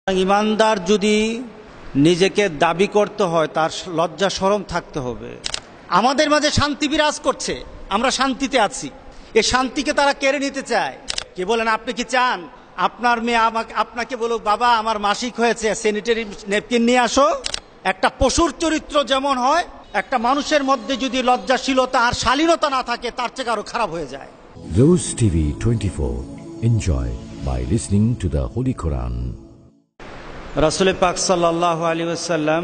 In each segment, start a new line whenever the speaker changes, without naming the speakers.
ইমানদার যদি নিজেকে দাবি করতে হয় তার লজ্জা শরম থাকতে হবে। আমাদের মাঝে শান্তি বিরাজ করছে, আমরা শান্তিতে আছি, এই শান্তিকে তারা কেড়ে নিতে চায়। কে বলেন আপনি কি চান আপনার মেয়ে আপনাকে বলুক বাবা আমার মাসিক হয়েছে, স্যানিটারি ন্যাপকিন নিয়ে আসো? একটা পশুর চরিত্র যেমন হয়, একটা মানুষের মধ্যে যদি লজ্জাশীলতা আর শালীনতা না থাকে তার চেয়ে আরো খারাপ হয়ে যায়।
Rose TV 24. Enjoy by listening to the Holy Quran.
রাসূল পাক সাল্লাল্লাহু আলাইহি ওয়াসাল্লাম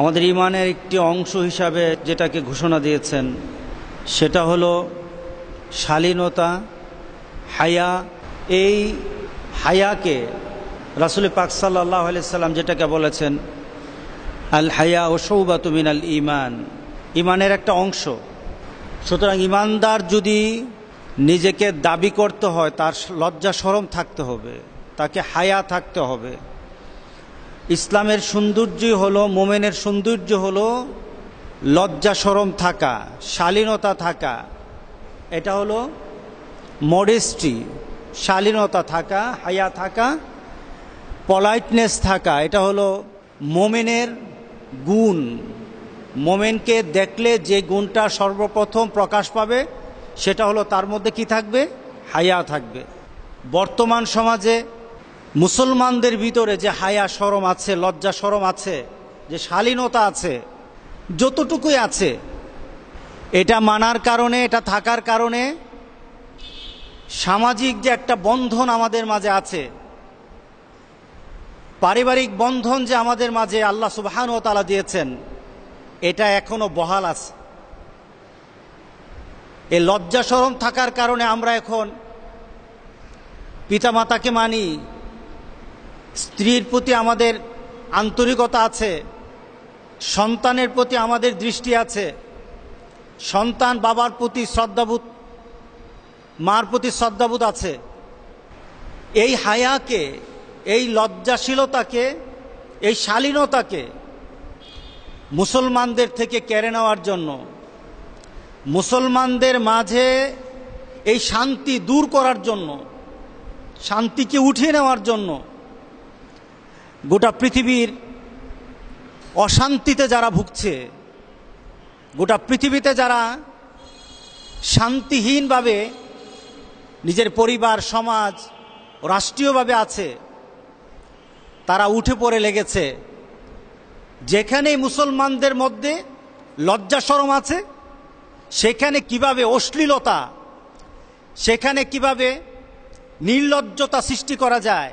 আমাদের ঈমানের একটি অংশ হিসাবে যেটাকে ঘোষণা দিয়েছেন সেটা হলো শালীনতা, হায়া। এই হায়াকে রাসূল পাক সাল্লাল্লাহু আলাইহি ওয়াসাল্লাম যেটাকে বলেছেন আল হায়া ও শুবাতু মিনাল ঈমান, ঈমানের একটা অংশ। সুতরাং ঈমানদার যদি নিজেকে দাবি করতে হয় তার লজ্জা শরম থাকতে হবে, তাকে হায়া থাকতে হবে। ইসলামের সৌন্দর্যই হলো, মোমেনের সৌন্দর্য হলো লজ্জা শরম থাকা, শালীনতা থাকা। এটা হলো মডেস্টি, শালীনতা থাকা, হায়া থাকা, পলাইটনেস থাকা। এটা হলো মোমেনের গুণ। মোমেনকে দেখলে যে গুণটা সর্বপ্রথম প্রকাশ পাবে সেটা হলো তার মধ্যে কি থাকবে? হায়া থাকবে। বর্তমান সমাজে মুসলমানদের ভিতরে যে হায়া শরম আছে, লজ্জা শরম আছে, যে শালীনতা আছে, যতটুকুই আছে, এটা মানার কারণে, এটা থাকার কারণে সামাজিক যে একটা বন্ধন আমাদের মাঝে আছে, পারিবারিক বন্ধন যে আমাদের মাঝে আল্লাহ সুবহানাহু ওয়া তাআলা দিয়েছেন, এটা এখনো বহাল আছে। এই লজ্জা শরম থাকার কারণে আমরা এখন পিতামাতাকে মানি, স্ত্রীর প্রতি আমাদের আন্তরিকতা আছে, সন্তানের প্রতি আমাদের দৃষ্টি আছে, সন্তান বাবার প্রতি শ্রদ্ধাবোধ, মার প্রতি শ্রদ্ধাবোধ আছে। এই হায়াকে, এই লজ্জাশীলতাকে, এই শালীনতাকে মুসলমানদের থেকে কেড়ে নেওয়ার জন্য, মুসলমানদের মাঝে এই শান্তি দূর করার জন্য, শান্তিকে উঠিয়ে নেওয়ার জন্য, গোটা পৃথিবীর অশান্তিতে যারা ভুগছে, গোটা পৃথিবীতে যারা শান্তিহীনভাবে নিজের পরিবার, সমাজ, রাষ্ট্রীয়ভাবে আছে, তারা উঠে পড়ে লেগেছে। যেখানেই মুসলমানদের মধ্যে লজ্জা শরম আছে সেখানে কিভাবে অশ্লীলতা, সেখানে কিভাবে নির্লজ্জতা সৃষ্টি করা যায়,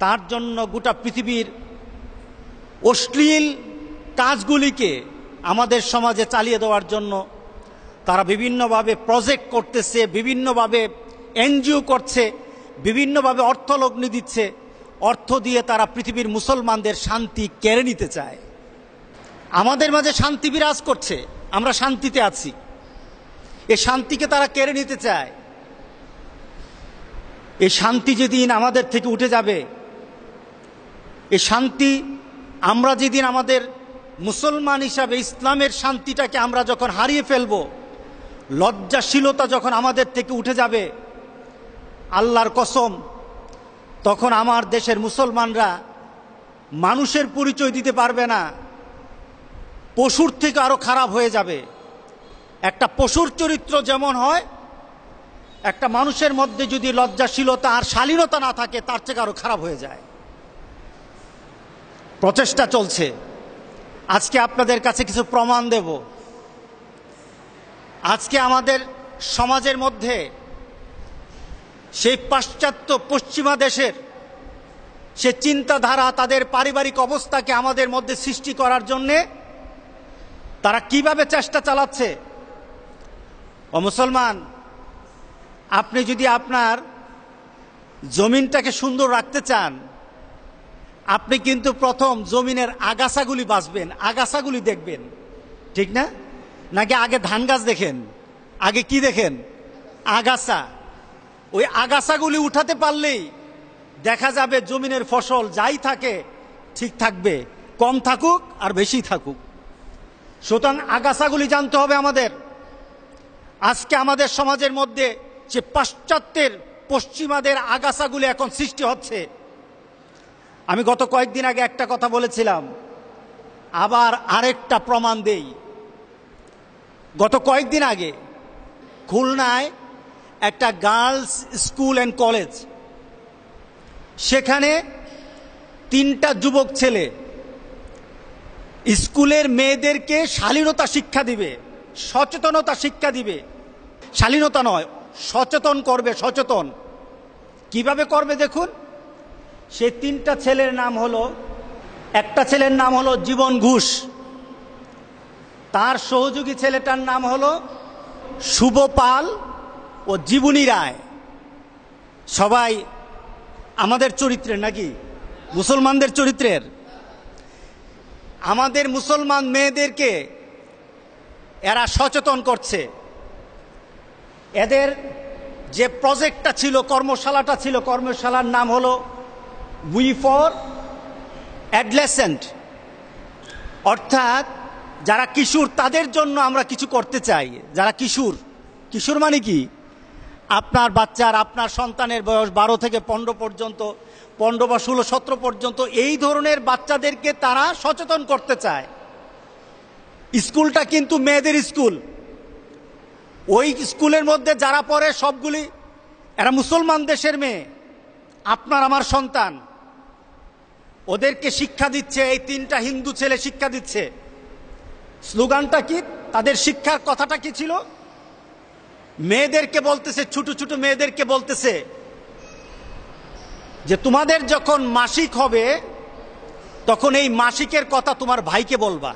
তার জন্য গোটা পৃথিবীর অশ্লীল কাজগুলিকে আমাদের সমাজে চালিয়ে দেওয়ার জন্য তারা বিভিন্নভাবে প্রজেক্ট করতেছে, বিভিন্নভাবে এনজিও করছে, বিভিন্নভাবে অর্থলগ্নি দিচ্ছে। অর্থ দিয়ে তারা পৃথিবীর মুসলমানদের শান্তি কেড়ে নিতে চায়। আমাদের মাঝে শান্তি বিরাজ করছে, আমরা শান্তিতে আছি, এই শান্তিকে তারা কেড়ে নিতে চায়। এই শান্তি যেদিন আমাদের থেকে উঠে যাবে, এই শান্তি আমরা যেদিন আমাদের মুসলমান হিসাবে ইসলামের শান্তিটাকে আমরা যখন হারিয়ে ফেলব, লজ্জাশীলতা যখন আমাদের থেকে উঠে যাবে, আল্লাহর কসম, তখন আমার দেশের মুসলমানরা মানুষের পরিচয় দিতে পারবে না, পশুর থেকে আরো খারাপ হয়ে যাবে। একটা পশুর চরিত্র যেমন হয়, একটা মানুষের মধ্যে যদি লজ্জাশীলতা আর শালীনতা না থাকে তার থেকে আরো খারাপ হয়ে যায়। প্রচেষ্টা চলছে, আজকে আপনাদের কাছে কিছু প্রমাণ দেব। আজকে আমাদের সমাজের মধ্যে সেই পাশ্চাত্য পশ্চিমা দেশের সে চিন্তাধারা, তাদের পারিবারিক অবস্থাকে আমাদের মধ্যে সৃষ্টি করার জন্যে তারা কিভাবে চেষ্টা চালাচ্ছে। ও মুসলমান, আপনি যদি আপনার জমিনটাকে সুন্দর রাখতে চান, আপনি কিন্তু প্রথম জমিনের আগাছাগুলি বাছবেন, আগাছাগুলি দেখবেন, ঠিক না? নাকি আগে ধান গাছ দেখেন? আগে কি দেখেন? আগাছা। ওই আগাছাগুলি উঠাতে পারলেই দেখা যাবে জমিনের ফসল যাই থাকে ঠিক থাকবে, কম থাকুক আর বেশি থাকুক। সুতরাং আগাছাগুলি জানতে হবে আমাদের। আজকে আমাদের সমাজের মধ্যে যে পাশ্চাত্যের, পশ্চিমাদের আগাছাগুলি এখন সৃষ্টি হচ্ছে, আমি গত কয়েকদিন আগে একটা কথা বলেছিলাম, আবার আরেকটা প্রমাণ দেই। গত কয়েকদিন আগে খুলনায় একটা গার্লস স্কুল অ্যান্ড কলেজ, সেখানে 3টা যুবক ছেলে স্কুলের মেয়েদেরকে শালীনতা শিক্ষা দিবে, সচেতনতা শিক্ষা দিবে। শালীনতা নয়, সচেতন করবে, সচেতন। কিভাবে করবে দেখুন। সেই 3টা ছেলের নাম হলো, একটা ছেলের নাম হলো জীবন ঘোষ, তার সহযোগী ছেলেটার নাম হলো শুভ পাল ও জীবনী রায়। সবাই আমাদের চরিত্রের, নাকি মুসলমানদের চরিত্রের। আমাদের মুসলমান মেয়েদেরকে এরা সচেতন করছে। এদের যে প্রজেক্টটা ছিল, কর্মশালাটা ছিল, কর্মশালার নাম হলো উই ফর অ্যাডলেসেন্ট, অর্থাৎ যারা কিশোর তাদের জন্য আমরা কিছু করতে চাই। যারা কিশোর, কিশোর মানে কি? আপনার বাচ্চার, আপনার সন্তানের বয়স 12 থেকে 15 পর্যন্ত, 15 বা 16, 17 পর্যন্ত, এই ধরনের বাচ্চাদেরকে তারা সচেতন করতে চায়। স্কুলটা কিন্তু মেয়েদের স্কুল। ওই স্কুলের মধ্যে যারা পড়ে সবগুলি এরা মুসলমান দেশের মেয়ে, আপনার আমার সন্তান। ওদেরকে শিক্ষা দিচ্ছে, এই 3টা হিন্দু ছেলে শিক্ষা দিচ্ছে। স্লোগানটা কি? তাদের শিক্ষার কথাটা কি ছিল? মেয়েদেরকে বলতেছে, ছোট ছোট মেয়েদেরকে বলতেছে যে তোমাদের যখন মাসিক হবে তখন এই মাসিকের কথা তোমার ভাইকে বলবা।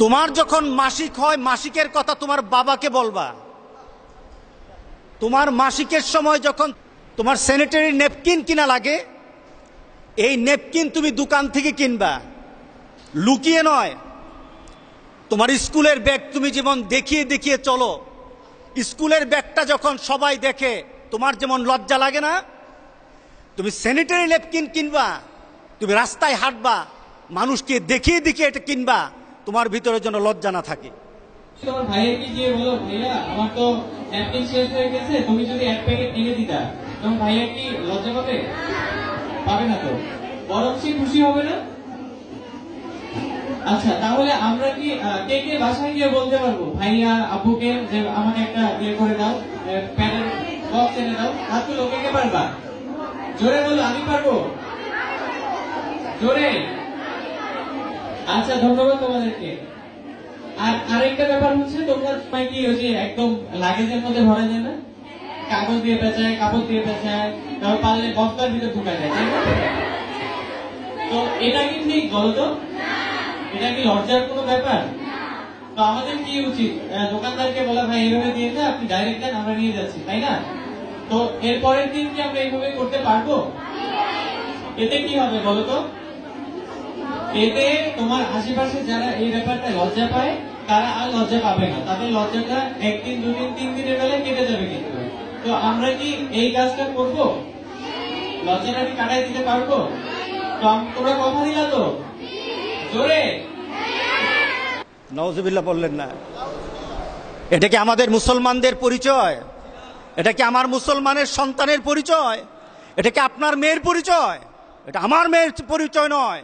তোমার যখন মাসিক হয়, মাসিকের কথা তোমার বাবাকে বলবা। তোমার মাসিকের সময় যখন তোমার স্যানিটারি নেপকিন কিনা লাগে, এই নেপকিন তুমি দোকান থেকে কিনবা, লুকিয়ে নয়। তোমার স্কুলের ব্যাগ তুমি যেমন দেখিয়ে দেখিয়ে চলো, স্কুলের ব্যাগটা যখন সবাই দেখে তোমার যেমন লজ্জা লাগে না, তুমি স্যানিটারি নেপকিন কিনবা, তুমি রাস্তায় হাঁটবা, মানুষকে দেখিয়ে দেখিয়ে এটা কিনবা, তোমার ভিতরে যেন লজ্জা না থাকে।
তোমার ভাইয়াকে গিয়ে বলো, ভাইয়া আমার তো ন্যাপকিন শেষ হয়ে গেছে, তুমি যদি 1 প্যাকেট কিনে দিতা, তোমার ভাইয়া কি লজ্জা পাবে? পাবে না তো, বরং সে খুশি হবে না? আচ্ছা, তাহলে আমরা কি কে কে বাসায় গিয়ে বলতে পারবো ভাইয়া আব্বুকে যে আমাকে একটা ইয়ে করে দাও, প্যাডের বক্স এনে দাও? হাত তুলো, কে কে পারবা? জোরে বলো, আমি পারবো, জোরে। আচ্ছা, ধন্যবাদ তোমাদেরকে। আর আরেকটা ব্যাপার হচ্ছে, তোমরা কি ওই যে একদম লাগেজের মধ্যে ভরা যায় না, কাগজ দিয়ে পেঁচায়, কাপড় দিয়ে পেঁচায়, তারপর পারলে বস্তার ভিতরে ঢুকায় যায়, তাই না? তো এটা কি ঠিক বলো তো? এটা কি লজ্জার কোনো ব্যাপার? তো আমাদের কি উচিত? দোকানদারকে বলা, ভাই এইভাবে দিয়ে দেন, আপনি ডাইরেক্ট দেন, আমরা নিয়ে যাচ্ছি, তাই না? তো এর পরের দিন কি আমরা এইভাবে করতে পারবো? এতে কি হবে বলো তো? এতে তোমার আশেপাশে যারা এই ব্যাপারটা লজ্জা পায়, তারা আর লজ্জা পাবে না। তাদের লজ্জাটা 1 দিন 2 দিন 3 দিনের বেলায় কেটে যাবে। কিন্তু তো আমরা কি এই কাজটা করবো? লজ্জাটা কি কাটাই দিতে পারবো? তো তোমরা কথা দিলা তো? জোরে
নাউজুবিল্লাহ বললেন না। এটা কি আমাদের মুসলমানদের পরিচয়? এটা কি আমার মুসলমানের সন্তানের পরিচয়? এটা কি আপনার মেয়ের পরিচয়? এটা আমার মেয়ের পরিচয় নয়।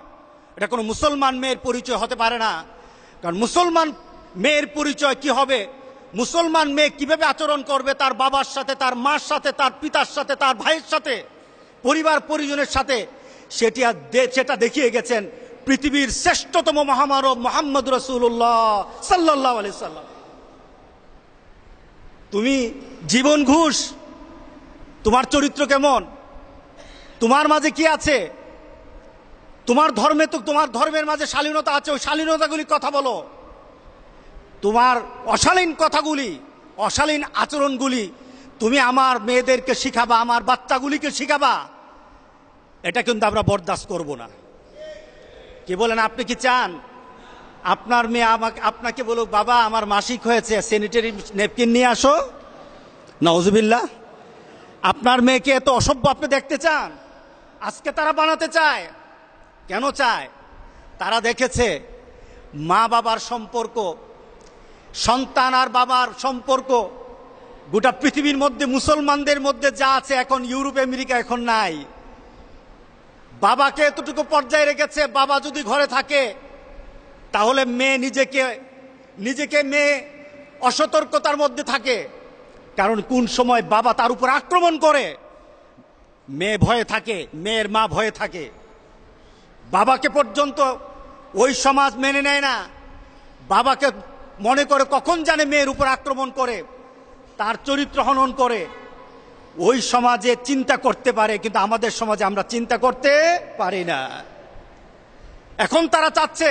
এটা কোনো মুসলমান মেয়ের পরিচয় হতে পারে না। কারণ মুসলমান মেয়ের পরিচয় কি হবে? মুসলমান মেয়ে কিভাবে আচরণ করবে তার বাবার সাথে, তার মার সাথে, তার পিতার সাথে, তার ভাইয়ের সাথে, পরিবার পরিজনের সাথে, সেটা দেখিয়ে গেছেন পৃথিবীর শ্রেষ্ঠতম মহামানব মুহাম্মদ রাসূলুল্লাহ সাল্লাল্লাহু আলাইহি সাল্লাম। তুমি জীবন ঘোষ, তোমার চরিত্র কেমন? তোমার মাঝে কি আছে? তোমার ধর্মে তো, তোমার ধর্মের মাঝে শালীনতা আছে, ওই শালীনতাগুলি কথা বলো। তোমার অশালীন কথাগুলি, অশালীন আচরণগুলি তুমি আমার মেয়েদেরকে শিখাবা, আমার বাচ্চাগুলিকে শিখাবা। এটা কিন্তু আমরা বরদাস্ত করব না। কি বলেন? আপনি কি চান আপনার মেয়ে আপনাকে বলুক, বাবা আমার মাসিক হয়েছে, স্যানিটারি নেপকিন নিয়ে আসো? নাউজুবিল্লাহ। আপনার মেয়েকে এত অসভ্য আপনি দেখতে চান? আজকে তারা বানাতে চায়। কেন চায়? তারা দেখেছে মা বাবার সম্পর্ক, সন্তান আর বাবার সম্পর্ক গোটা পৃথিবীর মধ্যে, মুসলমানদের মধ্যে যা আছে এখন ইউরোপ আমেরিকা এখন নাই।
বাবাকে এতটুকু পর্যায়ে রেখেছে, বাবা যদি ঘরে থাকে তাহলে মেয়ে নিজেকে মেয়ে অসতর্কতার মধ্যে থাকে। কারণ কোন সময় বাবা তার উপর আক্রমণ করে, মেয়ে ভয়ে থাকে, মেয়ের মা ভয়ে থাকে। বাবাকে পর্যন্ত ওই সমাজ মেনে নেয় না। বাবাকে মনে করে কখন জানে মেয়ের উপর আক্রমণ করে, তার চরিত্র হনন করে। ওই সমাজে চিন্তা করতে পারে, কিন্তু আমাদের সমাজে আমরা চিন্তা করতে পারি না। এখন তারা চাচ্ছে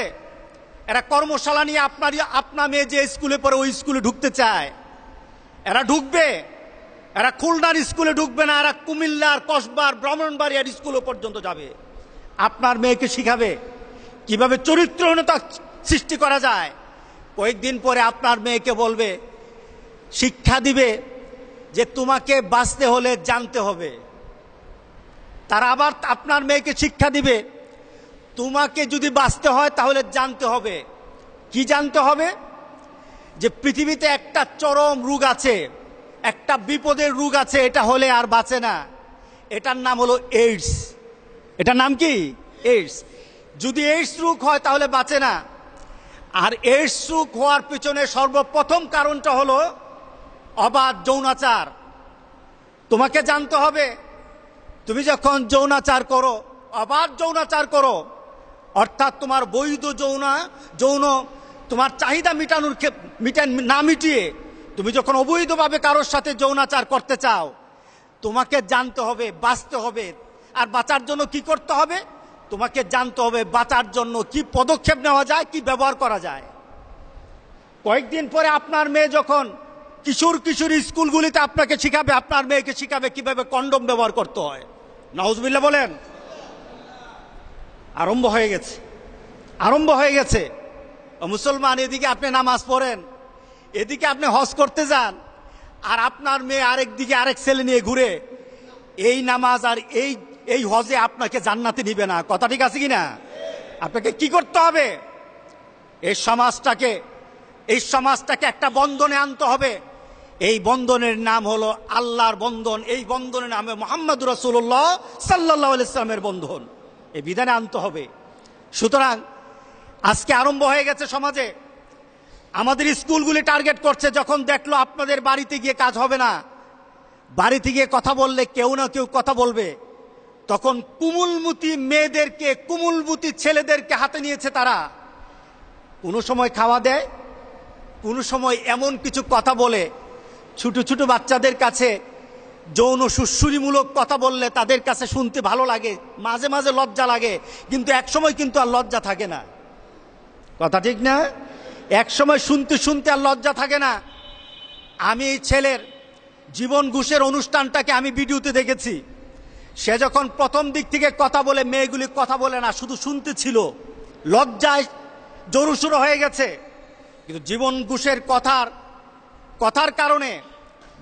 এরা কর্মশালা নিয়ে আপনার মেয়ে যে স্কুলে পড়ে ওই স্কুলে ঢুকতে চায়, এরা ঢুকবে। এরা খুলনার স্কুলে ঢুকবে না, এরা কুমিল্লার, কসবার, ব্রাহ্মণবাড়িয়ার স্কুলে পর্যন্ত যাবে। আপনার মেয়েকে শিখাবে কিভাবে চরিত্রহীনতা সৃষ্টি করা যায়। কয়েকদিন পরে আপনার মেয়েকে বলবে, শিক্ষা দিবে যে তোমাকে বাঁচতে হলে জানতে হবে। তারা আবার আপনার মেয়েকে শিক্ষা দিবে, তোমাকে যদি বাঁচতে হয় তাহলে জানতে হবে। কি জানতে হবে? যে পৃথিবীতে একটা চরম রোগ আছে, একটা বিপদের রোগ আছে, এটা হলে আর বাঁচে না। এটার নাম হলো এইডস। এটার নাম কি? এইডস। যদি এইডস রোগ হয় তাহলে বাঁচে না। আর এইডস রোগ হওয়ার পিছনে সর্বপ্রথম কারণটা হলো অবাধ যৌনাচার। তোমাকে জানতে হবে, তুমি যখন যৌনাচার করো, অবাধ যৌনাচার করো, অর্থাৎ তোমার বৈধ যৌন তোমার চাহিদা না মিটিয়ে তুমি যখন অবৈধভাবে কারোর সাথে যৌনাচার করতে চাও, তোমাকে জানতে হবে, বাঁচতে হবে। আর বাঁচার জন্য কি করতে হবে? তোমাকে জানতে হবে বাঁচার জন্য কি পদক্ষেপ নেওয়া যায়, কি ব্যবহার করা যায়। কয়েকদিন পরে আপনার মেয়ে যখন কিশোরী স্কুলগুলিতে আপনাকে শিখাবে, আপনার মেয়েকে শিখাবে কিভাবে কন্ডম ব্যবহার করতে হয়। নাউজুবিল্লাহ বলেন। আরম্ভ হয়ে গেছে। মুসলমান, এদিকে আপনি নামাজ পড়েন, এদিকে আপনি হজ করতে যান, আর আপনার মেয়ে আরেক দিকে আরেক ছেলে নিয়ে ঘুরে। এই নামাজ আর এই হজে আপনাকে জান্নাতে নিবে না। কথা ঠিক আছে কিনা? আপনাকে কি করতে হবে? এই সমাজটাকে একটা বন্ধনে আনতে হবে। এই বন্ধনের নাম হলো আল্লাহর বন্ধন। এই বন্ধনের নাম মুহাম্মদুর রাসূলুল্লাহ সাল্লাল্লাহু আলাইহি ওয়াসাল্লামের বন্ধন। এই বিধানে আনতে হবে। সুতরাং আজকে আরম্ভ হয়ে গেছে সমাজে। আমাদের স্কুলগুলি টার্গেট করছে, যখন দেখলো আপনাদের বাড়িতে গিয়ে কাজ হবে না, বাড়িতে গিয়ে কথা বললে কেউ না কেউ কথা বলবে, তখন কুমুলমতি মেয়েদেরকে, কুমুলমতি ছেলেদেরকে হাতে নিয়েছে তারা। কোনো সময় খাওয়া দেয়, কোনো সময় এমন কিছু কথা বলে, ছোট ছোট বাচ্চাদের কাছে যৌন সুশ্রুরিমূলক কথা বললে তাদের কাছে শুনতে ভালো লাগে, মাঝে মাঝে লজ্জা লাগে, কিন্তু একসময় কিন্তু আর লজ্জা থাকে না। কথা ঠিক না? একসময় শুনতে শুনতে আর লজ্জা থাকে না। আমি এই ছেলের জীবন ঘুষের অনুষ্ঠানটাকে আমি ভিডিওতে দেখেছি। সে যখন প্রথম দিক থেকে কথা বলে, মেয়েগুলি কথা বলে না, শুধু শুনতে ছিল, লজ্জায় জোরুসুরু হয়ে গেছে। কিন্তু জীবন ঘুষের কথার কারণে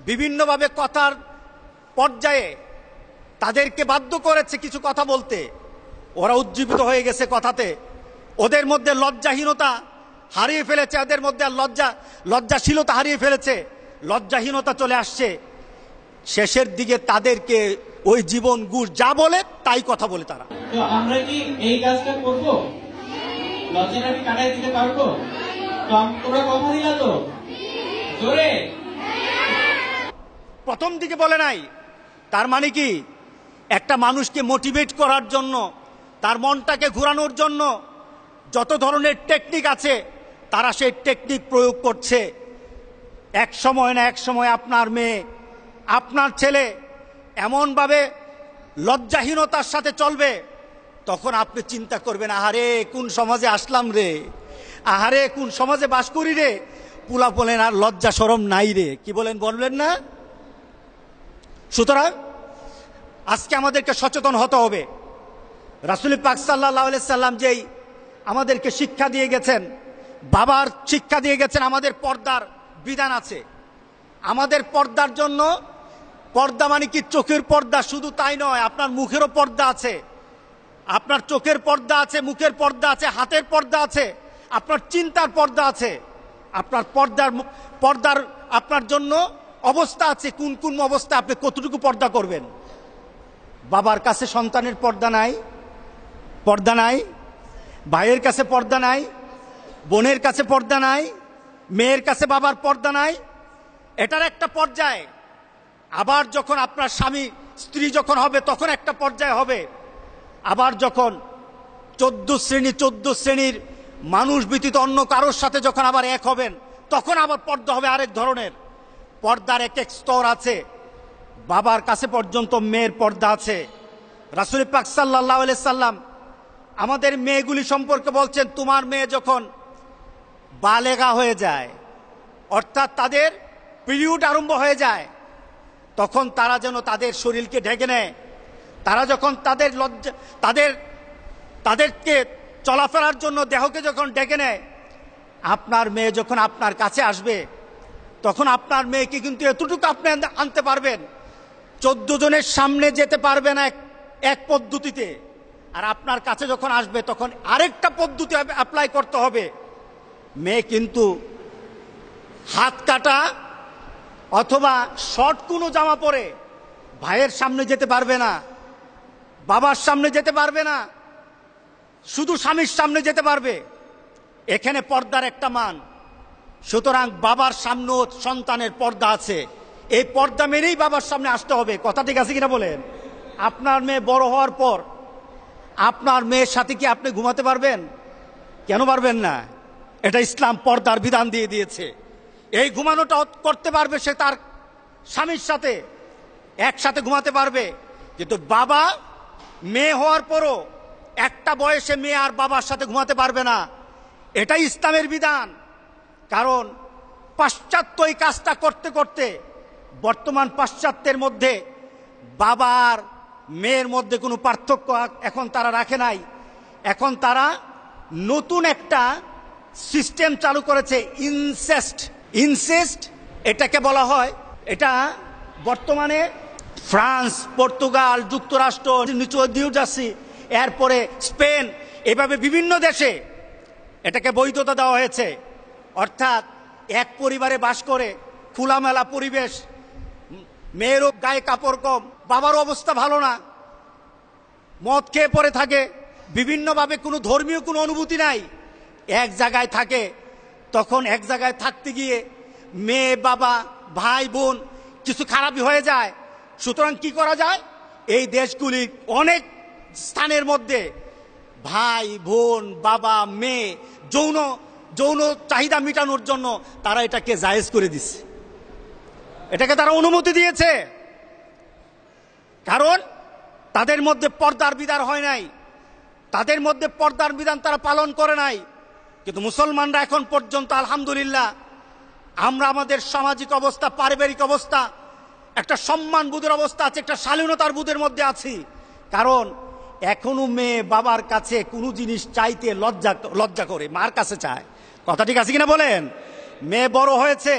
বিভিন্নভাবে কথার পর্যায়ে তাদেরকে বাধ্য করেছে কিছু কথা বলতে। ওরা উজ্জীবিত হয়ে গেছে কথাতে। ওদের মধ্যে লজ্জাহীনতা হারিয়ে ফেলেছে, ওদের মধ্যে আর লজ্জাশীলতা হারিয়ে ফেলেছে, লজ্জাহীনতা চলে আসছে। শেষের দিকে তাদেরকে ওই জীবন ঘুষ যা বলে তাই কথা বলে তারা।
তো আমরা কি এই কাজটা করব? লজ্জাটা কি কাটাই দিতে পারবো? তো তোমরা কথা দিলা তো জোরে?
প্রথম দিকে বলে নাই। তার মানে কি, একটা মানুষকে মোটিভেট করার জন্য, তার মনটাকে ঘোরানোর জন্য যত ধরনের টেকনিক আছে তারা সেই টেকনিক প্রয়োগ করছে। এক সময় না এক সময় আপনার মেয়ে, আপনার ছেলে এমনভাবে লজ্জাহীনতার সাথে চলবে, তখন আপনি চিন্তা করবেন, আহারে কোন সমাজে আসলাম রে, আহারে কোন সমাজে বাস করি রে। পুলা বলেন আর লজ্জা শরম নাই রে, কি বলবেন না? সুতরাং আজকে আমাদেরকে সচেতন হতে হবে। রাসূল পাক সাল্লাল্লাহু আলাইহি সাল্লাম যেই আমাদেরকে শিক্ষা দিয়ে গেছেন, বাবার শিক্ষা দিয়ে গেছেন, আমাদের পর্দার বিধান আছে। আমাদের পর্দার জন্য, পর্দা মানে কি চোখের পর্দা, শুধু তাই নয়, আপনার মুখেরও পর্দা আছে। আপনার চোখের পর্দা আছে, মুখের পর্দা আছে, হাতের পর্দা আছে, আপনার চিন্তার পর্দা আছে। আপনার পর্দার আপনার জন্য অবস্থা আছে, কোন কোন অবস্থা আপনি কতটুকু পর্দা করবেন। বাবার কাছে সন্তানের পর্দা নাই, পর্দা নাই, ভাইয়ের কাছে পর্দা নাই, বোনের কাছে পর্দা নাই, মেয়ের কাছে বাবার পর্দা নাই। এটার একটা পর্যায়ে, আবার যখন আপনার স্বামী স্ত্রী যখন হবে তখন একটা পর্যায়ে হবে। আবার যখন 14 শ্রেণীর মানুষ ব্যতীত অন্য কারোর সাথে যখন আবার এক হবেন তখন আবার পর্দা হবে আরেক ধরনের। পর্দার এক এক স্তর আছে। বাবার কাছে পর্যন্ত মেয়ের পর্দা আছে। রাসূল পাক সাল্লাল্লাহু আলাইহি সাল্লাম আমাদের মেয়েগুলি সম্পর্কে বলছেন, তোমার মেয়ে যখন বালেগা হয়ে যায়, অর্থাৎ তাদের পিরিয়ড আরম্ভ হয়ে যায়, তখন তারা যেন তাদের শরীরকে ঢেকে নেয়। তারা যখন তাদেরকে চলাফেরার জন্য দেহকে যখন ডেকে নেয়, আপনার মেয়ে যখন আপনার কাছে আসবে তখন আপনার মেয়েকে কিন্তু এতটুকু আপনি আনতে পারবেন, 14 জনের সামনে যেতে পারবে না এক পদ্ধতিতে। আর আপনার কাছে যখন আসবে তখন আরেকটা পদ্ধতি অ্যাপ্লাই করতে হবে। মেয়ে কিন্তু হাত কাটা অথবা শর্ট কোনো জামা পরে ভাইয়ের সামনে যেতে পারবে না, বাবার সামনে যেতে পারবে না, শুধু স্বামীর সামনে যেতে পারবে। এখানে পর্দার একটা মান। সুতরাং বাবার সামনেও সন্তানের পর্দা আছে। এই পর্দা মেনেই বাবার সামনে আসতে হবে। কথা ঠিক আছে কিনা বলেন? আপনার মেয়ে বড় হওয়ার পর আপনার মেয়ের সাথে কি আপনি ঘুমাতে পারবেন? কেন পারবেন না? এটা ইসলাম পর্দার বিধান দিয়ে দিয়েছে। এই ঘুমানোটা করতে পারবে সে তার স্বামীর সাথে, একসাথে ঘুমাতে পারবে। কিন্তু বাবা মেয়ে হওয়ার পরও একটা বয়সে মেয়ে আর বাবার সাথে ঘুমাতে পারবে না। এটাই ইসলামের বিধান। কারণ পাশ্চাত্য এই কাজটা করতে করতে বর্তমান পাশ্চাত্যের মধ্যে বাবার মেয়ের মধ্যে কোনো পার্থক্য এখন তারা রাখে নাই। এখন তারা নতুন একটা সিস্টেম চালু করেছে, ইনসেস্ট এটাকে বলা হয়। এটা বর্তমানে ফ্রান্স, পর্তুগাল, যুক্তরাষ্ট্র, নিউ জার্সি, এরপরে স্পেন, এভাবে বিভিন্ন দেশে এটাকে বৈধতা দেওয়া হয়েছে। অর্থাৎ এক পরিবারে বাস করে, খোলামেলা পরিবেশ, মেয়েরও গায়ে কাপড় কম, বাবারও অবস্থা ভালো না, মদ খেয়ে পড়ে থাকে, বিভিন্নভাবে কোনো ধর্মীয় কোনো অনুভূতি নাই, এক জায়গায় থাকে। তখন এক জায়গায় থাকতে গিয়ে মেয়ে, বাবা, ভাই, বোন কিছু খারাপই হয়ে যায়। সুতরাং কি করা যায়? এই দেশগুলির অনেক স্থানের মধ্যে ভাই, বোন, বাবা, মেয়ে যৌন চাহিদা মেটানোর জন্য তারা এটাকে জায়েজ করে দিচ্ছে, এটাকে তারা অনুমতি দিয়েছে। কারণ তাদের মধ্যে পর্দার বিধান হয় নাই, তাদের মধ্যে পর্দার বিধান তারা পালন করে নাই। কিন্তু মুসলমানরা এখন পর্যন্ত আলহামদুলিল্লাহ আমরা আমাদের সামাজিক অবস্থা, পারিবারিক অবস্থা, একটা সম্মান বোধের অবস্থা আছে, একটা শালীনতার বোধের মধ্যে আছি। কারণ এখনো মেয়ে বাবার কাছে কোনো জিনিস চাইতে লজ্জা করে, মার কাছে চায়। কথা ঠিক আছে কিনা বলেন? মেয়ে বড় হয়েছে,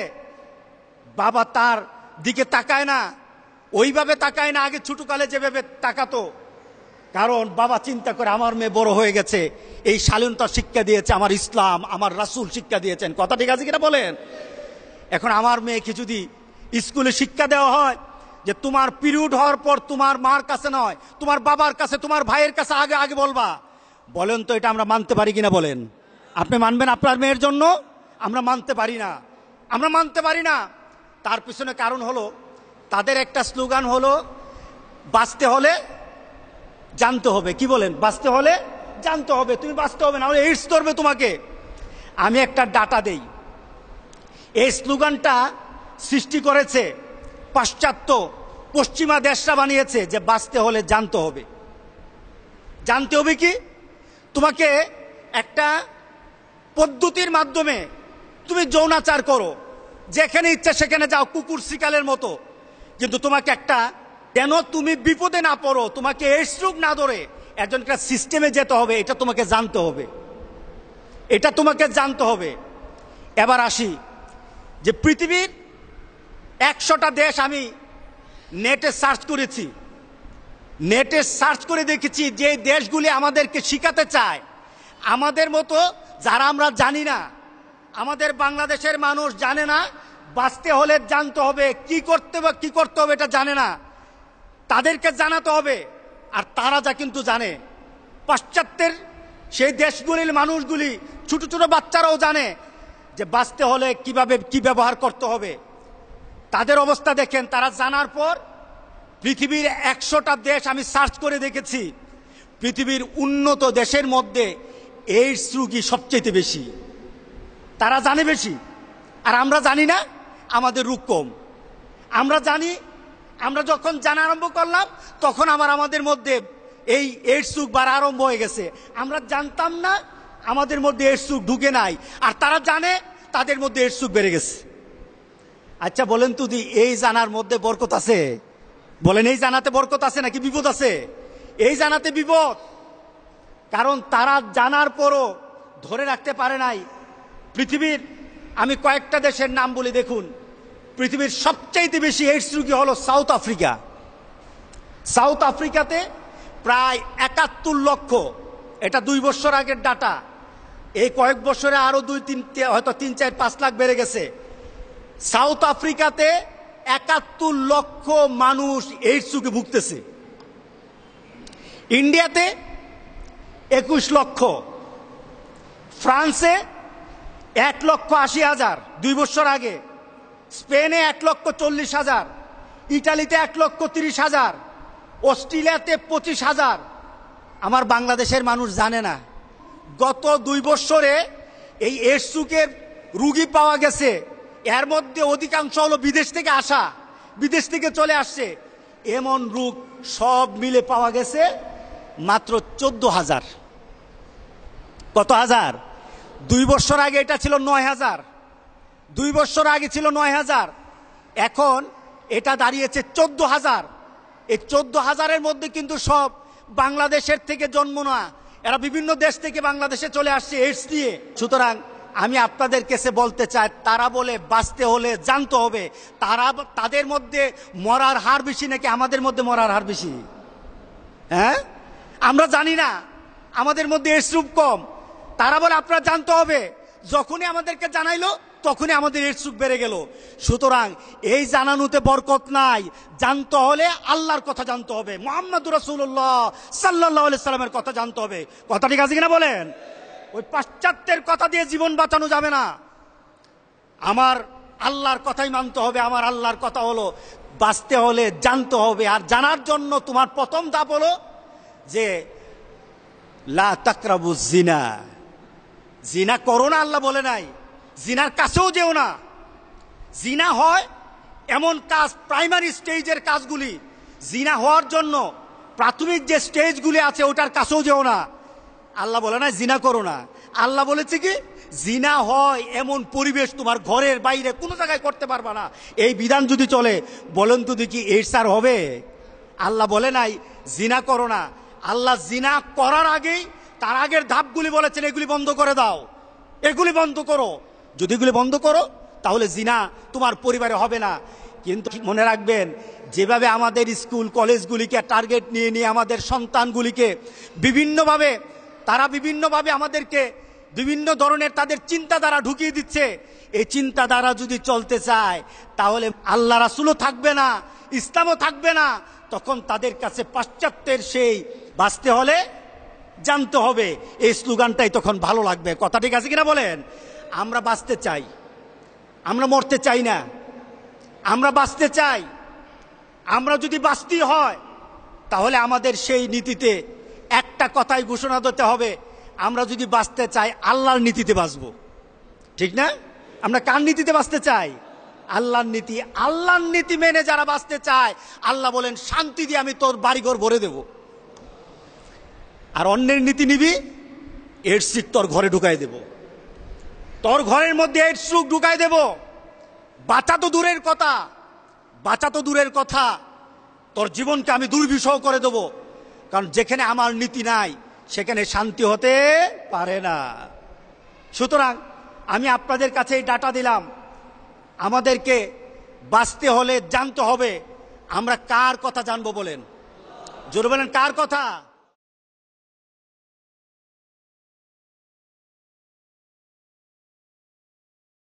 বাবা তার দিকে তাকায় না, ওইভাবে তাকায় না আগে ছোটকালে যেভাবে তাকাতো। কারণ বাবা চিন্তা করে আমার মেয়ে বড় হয়ে গেছে, এই শালীনতা শিক্ষা দিয়েছে আমার ইসলাম, আমার রাসূল শিক্ষা দিয়েছেন। কথা ঠিক আছে কিনা বলেন? এখন আমার মেয়েকে যদি স্কুলে শিক্ষা দেওয়া হয় যে তোমার পিরিয়ড হওয়ার পর তোমার মার কাছে নয়, তোমার বাবার কাছে, তোমার ভাইয়ের কাছে আগে আগে বলবা, বলেন তো এটা আমরা মানতে পারি কিনা? বলেন, আপনি মানবেন আপনার মেয়ের জন্য? আমরা মানতে পারি না, আমরা মানতে পারি না। তার পিছনে কারণ হলো তাদের একটা স্লোগান হলো বাঁচতে হলে জানতে হবে। কি বলেন? বাঁচতে হলে জানতে হবে, তুমি বাঁচতে হবে, না হলে এইডস ধরবে তোমাকে। আমি একটা ডাটা দেই। এই স্লোগানটা সৃষ্টি করেছে পাশ্চাত্য, পশ্চিমা দেশরা বানিয়েছে যে বাঁচতে হলে জানতে হবে। জানতে হবে কি? তোমাকে একটা পদ্ধতির মাধ্যমে তুমি যৌনাচার করো, যেখানে ইচ্ছা সেখানে যাও, কুকুর শিকালের মতো। কিন্তু তোমাকে একটা, যেন তুমি বিপদে না পড়ো, তোমাকে এইডস রোগ না ধরে, একজনটা সিস্টেমে যেতে হবে। এটা তোমাকে জানতে হবে, এটা তোমাকে জানতে হবে। এবার আসি যে পৃথিবীর 100টা দেশ আমি নেটে সার্চ করেছি, নেটে সার্চ করে দেখেছি যে দেশগুলি আমাদেরকে শিখাতে চায়, আমাদের মতো যারা আমরা জানি না, আমাদের বাংলাদেশের মানুষ জানে না বাঁচতে হলে জানতে হবে, কি করতে হবে এটা জানে না, তাদেরকে জানাতে হবে। আর তারা যা কিন্তু জানে, পাশ্চাত্যের সেই দেশগুলির মানুষগুলি, ছোট ছোট বাচ্চারাও জানে যে বাঁচতে হলে কিভাবে কি ব্যবহার করতে হবে। তাদের অবস্থা দেখেন, তারা জানার পর পৃথিবীর 100টা দেশ আমি সার্চ করে দেখেছি, পৃথিবীর উন্নত দেশের মধ্যে এইডস রোগী সবচেয়ে বেশি, তারা জানে বেশি। আর আমরা জানি না, আমাদের রোগ কম। আমরা জানি, আমরা যখন জানা আরম্ভ করলাম তখন আমাদের মধ্যে এই এইডস রোগ বাড়া আরম্ভ হয়ে গেছে। আমরা জানতাম না, আমাদের মধ্যে এইডস রোগ ঢুকে নাই, আর তারা জানে তাদের মধ্যে এইডস রোগ বেড়ে গেছে। আচ্ছা বলেন তো, এই জানার মধ্যে বরকত আছে? বলেন, এই জানাতে বরকত আছে নাকি বিপদ আছে? এই জানাতে বিপদ। কারণ তারা জানার পরও ধরে রাখতে পারে নাই। পৃথিবীর আমি কয়েকটা দেশের নাম বলি, দেখুন, পৃথিবীর সবচাইতে বেশি এইডস রোগী হলো সাউথ আফ্রিকা। সাউথ আফ্রিকাতে প্রায় 71 লক্ষ, এটা 2 বছর আগের ডাটা। এই কয়েক বছরে আরো 2-3, হয়তো 3-4-5 লাখ বেড়ে গেছে। সাউথ আফ্রিকাতে 71 লক্ষ মানুষ এইডস রোগে ভুগতেছে। ইন্ডিয়াতে 21 লক্ষ, ফ্রান্সে 1,80,000 2 বছর আগে, স্পেনে 1,40,000, ইটালিতে 1,30,000, অস্ট্রেলিয়াতে 25,000। আমার বাংলাদেশের মানুষ জানে না, গত 2 বছরে এই এইডস রোগের রুগী পাওয়া গেছে, এর মধ্যে অধিকাংশ হলো বিদেশ থেকে আসা, বিদেশ থেকে চলে আসছে। এমন রোগ সব মিলে পাওয়া গেছে মাত্র 14,000। কত হাজার? 2 বছর আগে এটা ছিল 9,000। 2 বছর আগে ছিল 9,000, এখন এটা দাঁড়িয়েছে 14,000। এই 14,000-এর মধ্যে কিন্তু সব বাংলাদেশের থেকে জন্ম না, এরা বিভিন্ন দেশ থেকে বাংলাদেশে চলে আসছে এইডস নিয়ে। সুতরাং আমি আপনাদের কাছে বলতে চাই, তারা বলে বাঁচতে হলে জানতে হবে, তাদের মধ্যে মরার হার বেশি নাকি আমাদের মধ্যে মরার হার বেশি? হ্যাঁ, আমরা জানি না, আমাদের মধ্যে এইডস রোগ কম। তারা বলে আপনারা জানতে হবে, যখনই আমাদেরকে জানাইলো তখনই আমাদের এইডস রোগ বেড়ে গেল। সুতরাং এই জানানোতে বরকত নাই, জানতে হলে আল্লাহর কথা জানতে হবে, মুহাম্মদুর রাসূলুল্লাহ সাল্লাল্লাহু আলাইহি সাল্লামের কথা জানতে হবে। কথা ঠিক আছে কিনা বলেন? ওই পাশ্চাত্যের কথা দিয়ে জীবন বাঁচানো যাবে না, আমার আল্লাহর কথাই মানতে হবে। আমার আল্লাহর কথা হলো বাঁচতে হলে জানতে হবে, আর জানার জন্য তোমার প্রথম ধাপ হলো যে লা তাকরাবু জিনা, জিনা করো না, আল্লাহ বলে নাই। জিনার কাছেও যেও না। জিনা হয় এমন কাজ, প্রাইমারি স্টেজের কাজগুলি, জিনা হওয়ার জন্য প্রাথমিক যে স্টেজগুলি আছে ওটার কাছেও যেও না। আল্লাহ বলে না জিনা করো না, আল্লাহ বলেছে কি জিনা হয় এমন পরিবেশ তোমার ঘরের বাইরে কোনো জায়গায় করতে পারবা না। এই বিধান যদি চলে, বলেন তো দেখি এইডস আর হবে? আল্লাহ বলে নাই জিনা করো না। আল্লাহ জিনা করার আগেই তার আগের ধাপগুলি বলেছেন, এগুলি বন্ধ করে দাও, এগুলি বন্ধ করো। যদি এগুলি বন্ধ করো তাহলে জিনা তোমার পরিবারে হবে না। কিন্তু মনে রাখবেন, যেভাবে আমাদের স্কুল কলেজগুলিকে টার্গেট নিয়ে নিয়ে আমাদের সন্তানগুলিকে বিভিন্নভাবে আমাদেরকে বিভিন্ন ধরনের তাদের চিন্তাধারা ঢুকিয়ে দিচ্ছে, এই চিন্তাধারা যদি চলতে চায় তাহলে আল্লাহ রাসূলও থাকবে না, ইসলামও থাকবে না। তখন তাদের কাছে পাশ্চাত্যের সেই বাঁচতে হলে জানতে হবে এই স্লোগানটাই তখন ভালো লাগবে। কথা ঠিক আছে কিনা বলেন? আমরা বাঁচতে চাই, আমরা মরতে চাই না, আমরা বাঁচতে চাই। আমরা যদি বাঁচতে হয় তাহলে আমাদের সেই নীতিতে একটা কথাই ঘোষণা দিতে হবে, আমরা যদি বাঁচতে চাই আল্লাহর নীতিতে বাঁচবো। ঠিক না? আমরা কার নীতিতে বাঁচতে চাই? আল্লাহর নীতি। আল্লাহর নীতি মেনে যারা বাঁচতে চায়, আল্লাহ বলেন শান্তি দিয়ে আমি তোর বাড়িঘর ভরে দেব। আর অন্যের নীতি নিবি, এইডস তোর ঘরে ঢুকাই দেব, তোর ঘরের মধ্যে এইডস রোগ ঢুকাই দেব। বাঁচা তো দূরের কথা, বাঁচা তো দূরের কথা, তোর জীবনকে আমি দুর্বিষহ করে দেব। কারণ যেখানে আমার নীতি নাই সেখানে শান্তি হতে পারে না। সুতরাং আমি আপনাদের কাছে এই ডাটা দিলাম, আমাদেরকে বাঁচতে হলে জানতে হবে। আমরা কার কথা জানবো বলেন? জোরে বলেন, কার কথা?